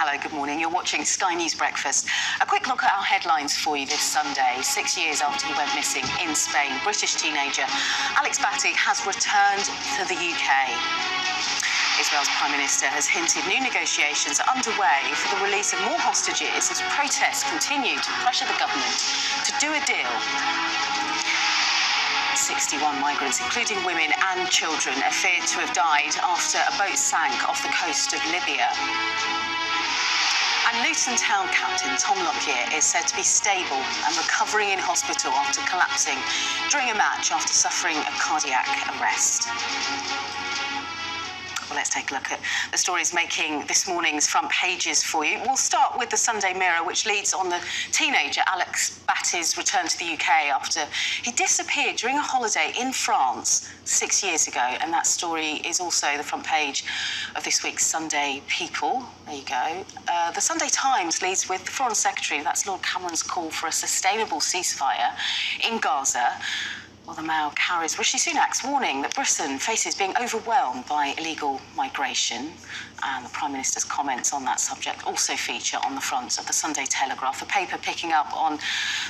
Hello, good morning. You're watching Sky News Breakfast. A quick look at our headlines for you this Sunday. 6 years after he went missing in Spain, British teenager Alex Batty has returned to the UK. Israel's Prime Minister has hinted new negotiations are underway for the release of more hostages as protests continue to pressure the government to do a deal. 61 migrants, including women and children, are feared to have died after a boat sank off the coast of Libya. And Luton Town captain Tom Lockyer is said to be stable and recovering in hospital after collapsing during a match after suffering a cardiac arrest. Well, let's take a look at the stories making this morning's front pages for you. We'll start with the Sunday Mirror, which leads on the teenager Alex Batty's return to the UK after he disappeared during a holiday in France 6 years ago. And that story is also the front page of this week's Sunday People. There you go. The Sunday Times leads with the Foreign Secretary, that's Lord Cameron's call for a sustainable ceasefire in Gaza. Well, the Mail carries Rishi Sunak's warning that Britain faces being overwhelmed by illegal migration. And the Prime Minister's comments on that subject also feature on the front of the Sunday Telegraph, the paper picking up on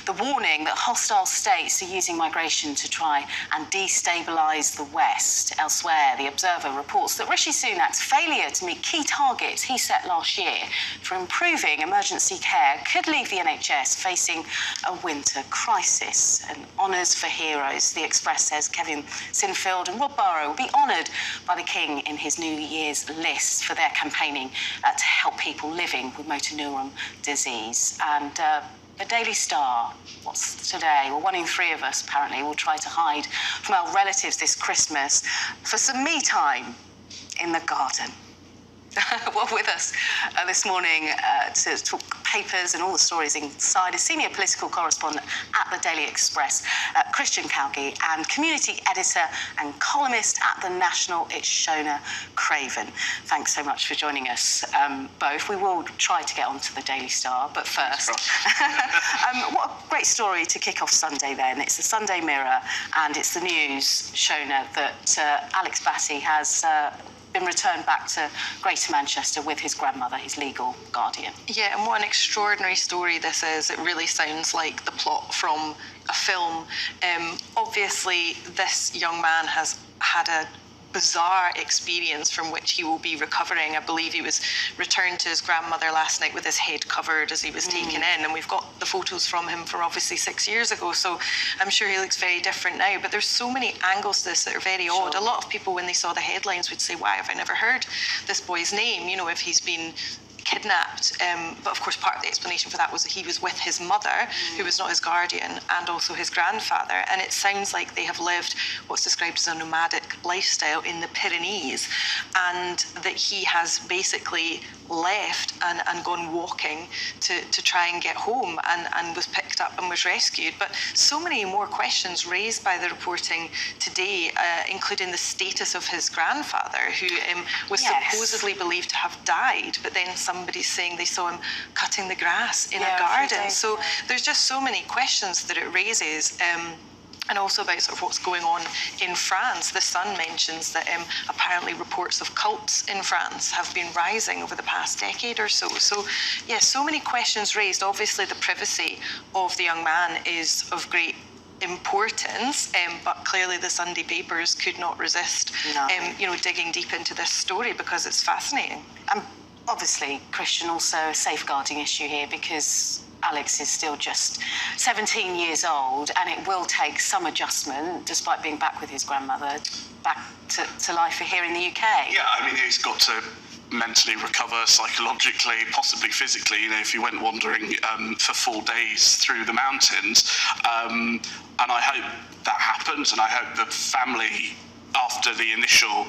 the warning that hostile states are using migration to try and destabilise the West. Elsewhere, the Observer reports that Rishi Sunak's failure to meet key targets he set last year for improving emergency care could leave the NHS facing a winter crisis. And honours for heroes. The Express says Kevin Sinfield and Rob Barrow will be honoured by the King in his New Year's list for their campaigning to help people living with motor neuron disease. And the Daily Star, what's today? Well, 1 in 3 of us apparently will try to hide from our relatives this Christmas for some me time in the garden. Well, with us this morning to talk papers and all the stories inside is senior political correspondent at the Daily Express, Christian Calgie, and community editor and columnist at the National, it's Shona Craven. Thanks so much for joining us both. We will try to get onto the Daily Star, but first, what a great story to kick off Sunday then. It's the Sunday Mirror and it's the news, Shona, that Alex Batty has been returned back to Greater Manchester with his grandmother, his legal guardian. Yeah, and what an extraordinary story this is. It really sounds like the plot from a film. Obviously, this young man has had a bizarre experience from which he will be recovering. I believe he was returned to his grandmother last night with his head covered as he was taken in, and we've got the photos from him from obviously 6 years ago, so I'm sure he looks very different now. But there's so many angles to this that are very odd. A lot of people, when they saw the headlines, would say, why have I never heard this boy's name? You know, if he's been kidnapped, but of course part of the explanation for that was that he was with his mother, who was not his guardian, and also his grandfather, and it sounds like they have lived what's described as a nomadic lifestyle in the Pyrenees, and that he has basically left and gone walking to try and get home, and was picked up and was rescued. But so many more questions raised by the reporting today, including the status of his grandfather, who was supposedly believed to have died, but then somebody's saying they saw him cutting the grass in a garden. So there's just so many questions that it raises. And also about sort of what's going on in France. The Sun mentions that apparently reports of cults in France have been rising over the past decade or so. So, yeah, so many questions raised. Obviously, the privacy of the young man is of great importance, but clearly the Sunday papers could not resist, digging deep into this story because it's fascinating. Obviously, Christian, also a safeguarding issue here because Alex is still just 17 years old, and it will take some adjustment, despite being back with his grandmother, back to life here in the UK. Yeah, I mean, he's got to mentally recover, psychologically, possibly physically, if he went wandering for 4 days through the mountains. And I hope that happens, and I hope the family, after the initial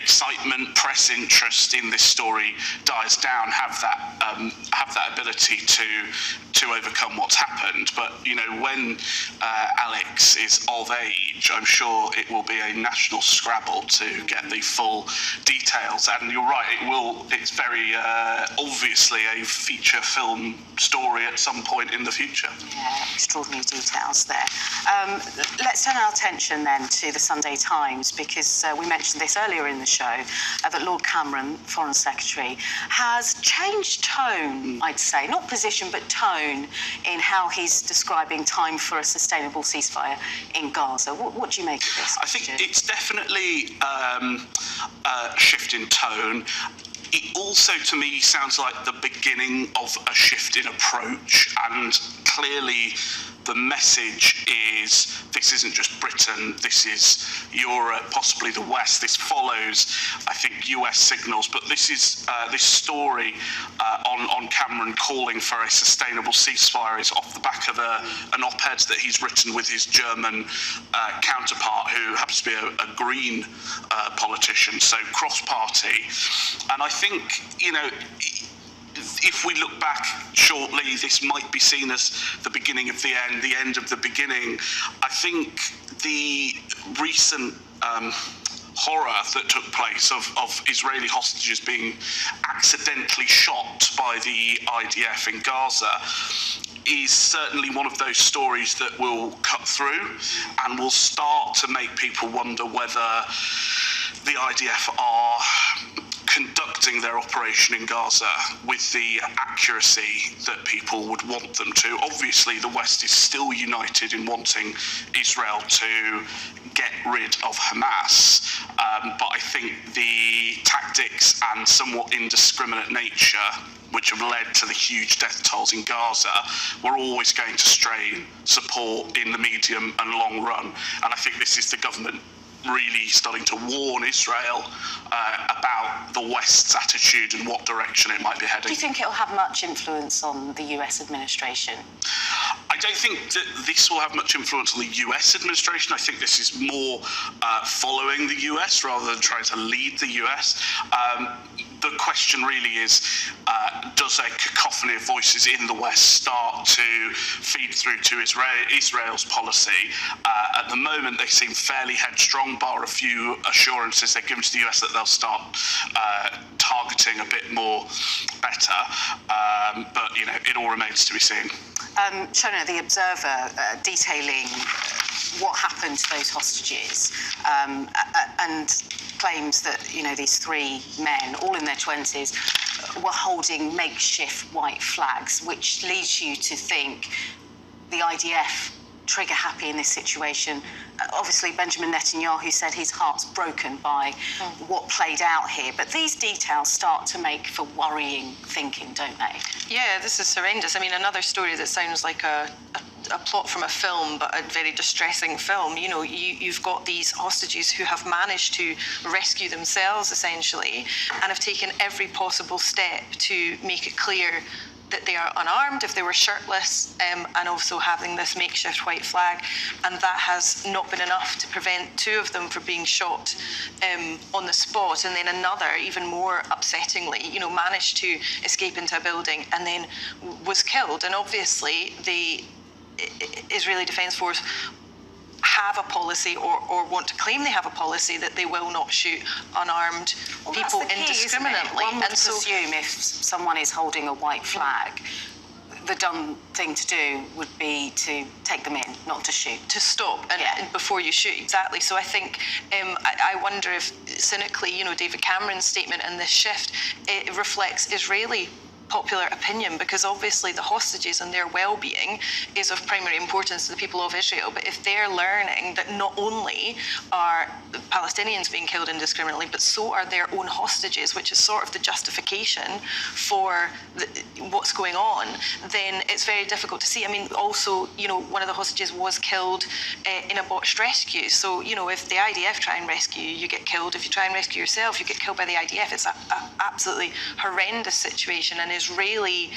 excitement, press interest in this story dies down, have that ability to overcome what's happened. But when Alex is of age, I'm sure it will be a national scrabble to get the full details. And you're right, it's very obviously a feature film story at some point in the future. Yeah, extraordinary details there. Let's turn our attention then to the Sunday Sunday Times, because we mentioned this earlier in the show, that Lord Cameron, Foreign Secretary, has changed tone, I'd say, not position, but tone in how he's describing time for a sustainable ceasefire in Gaza. What do you make of this? I think it's definitely a shift in tone. It also, to me, sounds like the beginning of a shift in approach, and clearly the message is this isn't just Britain, this is Europe, possibly the West. This follows, I think, US signals, but this is this story on Cameron calling for a sustainable ceasefire is off the back of an op-ed that he's written with his German counterpart, who happens to be a Green politician, so cross-party. And I think, you know, if we look back shortly, this might be seen as the beginning of the end of the beginning. I think the recent horror that took place of Israeli hostages being accidentally shot by the IDF in Gaza is certainly one of those stories that will cut through and will start to make people wonder whether the IDF are conducting their operation in Gaza with the accuracy that people would want them to. Obviously, the West is still united in wanting Israel to get rid of Hamas, but I think the tactics and somewhat indiscriminate nature which have led to the huge death tolls in Gaza, we're always going to strain support in the medium and long run. And I think this is the government really starting to warn Israel about the West's attitude and what direction it might be heading. Do you think it'll have much influence on the US administration? I don't think that this will have much influence on the US administration. I think this is more following the US rather than trying to lead the US. The question really is, does a cacophony of voices in the West start to feed through to Israel's policy? At the moment, they seem fairly headstrong, bar a few assurances they're given to the US that they'll start targeting a bit more better. But, you know, it all remains to be seen. Shona, the Observer, detailing what happened to those hostages, and claims that, you know, these three men, all in their 20s, were holding makeshift white flags, which leads you to think the IDF trigger happy in this situation. Obviously, Benjamin Netanyahu said his heart's broken by what played out here. But these details start to make for worrying thinking, don't they? Yeah, this is horrendous. I mean, another story that sounds like a plot from a film, but a very distressing film. You know, you've got these hostages who have managed to rescue themselves, essentially, and have taken every possible step to make it clear that they are unarmed, if they were shirtless, and also having this makeshift white flag, and that has not been enough to prevent two of them from being shot on the spot, and then another, even more upsettingly, you know, managed to escape into a building and then was killed. And obviously the Israeli Defence Force have a policy or want to claim they have a policy that they will not shoot unarmed people indiscriminately. One would assume if someone is holding a white flag, the dumb thing to do would be to take them in, not to shoot. To stop and before you shoot, exactly. So I think, I wonder if cynically, you know, David Cameron's statement and this shift, it reflects Israeli popular opinion, because obviously the hostages and their well-being is of primary importance to the people of Israel. But if they're learning that not only are Palestinians being killed indiscriminately, but so are their own hostages, which is sort of the justification for what's going on, then it's very difficult to see. I mean, also, you know, one of the hostages was killed in a botched rescue. So, you know, if the IDF try and rescue you, you get killed. If you try and rescue yourself, you get killed by the IDF. It's an absolutely horrendous situation, and Israeli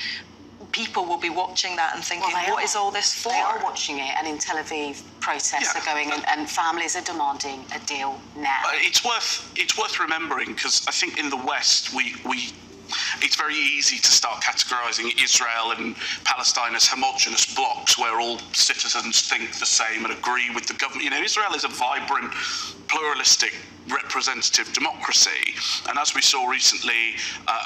people will be watching that and thinking, what is all this for? They are watching it, and in Tel Aviv, protests are going, and families are demanding a deal now. It's worth remembering, because I think in the West it's very easy to start categorising Israel and Palestine as homogenous blocks where all citizens think the same and agree with the government. You know, Israel is a vibrant, pluralistic representative democracy. And as we saw recently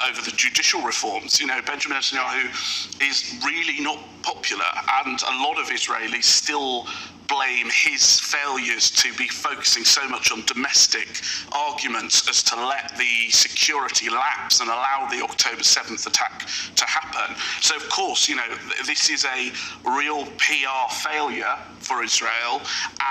over the judicial reforms, Benjamin Netanyahu is really not popular, and a lot of Israelis still blame his failures to be focusing so much on domestic arguments as to let the security lapse and allow the October 7th attack to happen. So, of course, this is a real PR failure for Israel,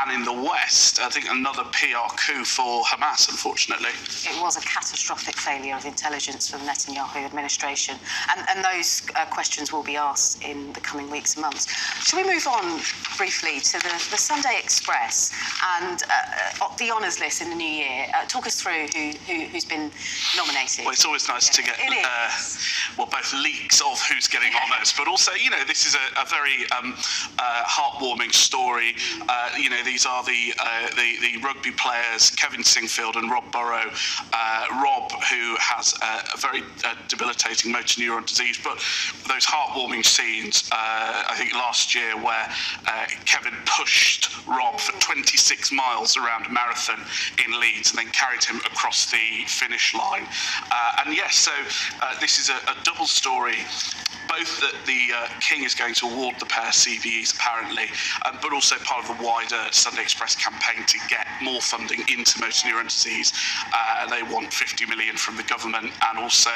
and in the West, I think another PR coup for Hamas, unfortunately. It was a catastrophic failure of intelligence for the Netanyahu administration, and those questions will be asked in the coming weeks and months. Shall we move on briefly to the Sunday Express and the honours list in the new year? Talk us through who's been nominated. Well, it's always nice to get both leaks of who's getting honours, but also, this is a very heartwarming story. These are the rugby players Kevin Singfield and Rob Burrow. Rob, who has a very debilitating motor neuron disease, but those heartwarming scenes, I think last year, where Kevin pushed Rob for 26 miles around a marathon in Leeds and then carried him across the finish line. So this is a double story, both that the King is going to award the pair CVEs apparently, but also part of the wider Sunday Express campaign to get more funding into motor neuron disease. They want 50 million from the government, and also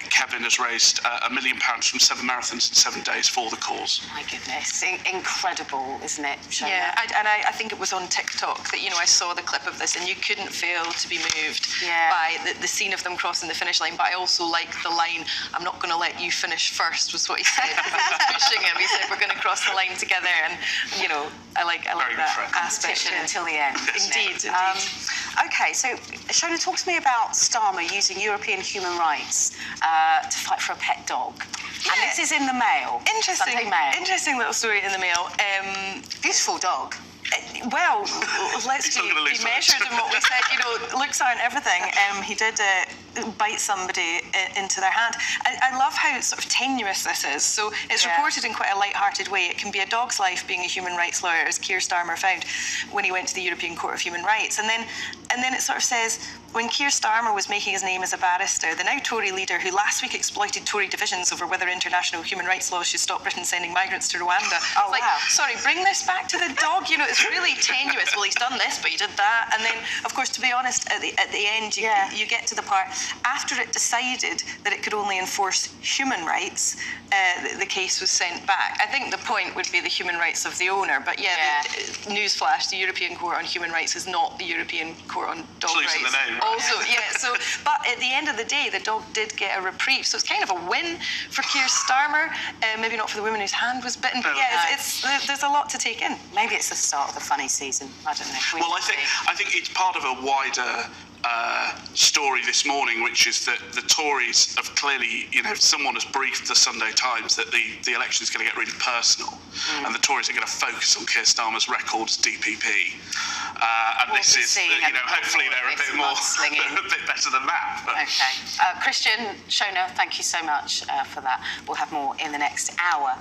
Kevin has raised £1 million from 7 marathons in 7 days for the cause. My goodness, incredible, isn't it, Shona? Yeah, I think it was on TikTok that, I saw the clip of this, and you couldn't fail to be moved by the scene of them crossing the finish line. But I also like the line, "I'm not going to let you finish first," was what he said. He was pushing him. He said, "We're going to cross the line together." And, I like that aspect until the end. Indeed. Okay, so Shona, talk to me about Starmer using European human rights to fight for a pet dog. Yeah. And this is in the Mail. Sunday Mail. Interesting little story in the Mail. Beautiful dog. Well, let's be measured in what we said. Looks aren't everything. He did bite somebody into their hand. I love how sort of tenuous this is. So it's reported in quite a light-hearted way. It can be a dog's life being a human rights lawyer, as Keir Starmer found when he went to the European Court of Human Rights. And then it sort of says, when Keir Starmer was making his name as a barrister, the now Tory leader who last week exploited Tory divisions over whether international human rights laws should stop Britain sending migrants to Rwanda. Sorry, bring this back to the dog. It's really tenuous. Well, he's done this, but he did that. And then, of course, to be honest, at the end, you get to the part after it decided that it could only enforce human rights, the case was sent back. I think the point would be the human rights of the owner. But newsflash, the European Court on Human Rights is not the European Court on Dog Rights. The name, right? Also, but at the end of the day, the dog did get a reprieve. So it's kind of a win for Keir Starmer. Maybe not for the woman whose hand was bitten. But there's a lot to take in. Maybe it's the start of the funny season. I don't know. Well, I think it's part of a wider story this morning, which is that the Tories have clearly, someone has briefed the Sunday Times that the election is going to get really personal, and the Tories are going to focus on Keir Starmer's record as DPP. And this is, hopefully they're a bit more, a bit better than that. But. Okay. Christian, Shona, thank you so much for that. We'll have more in the next hour.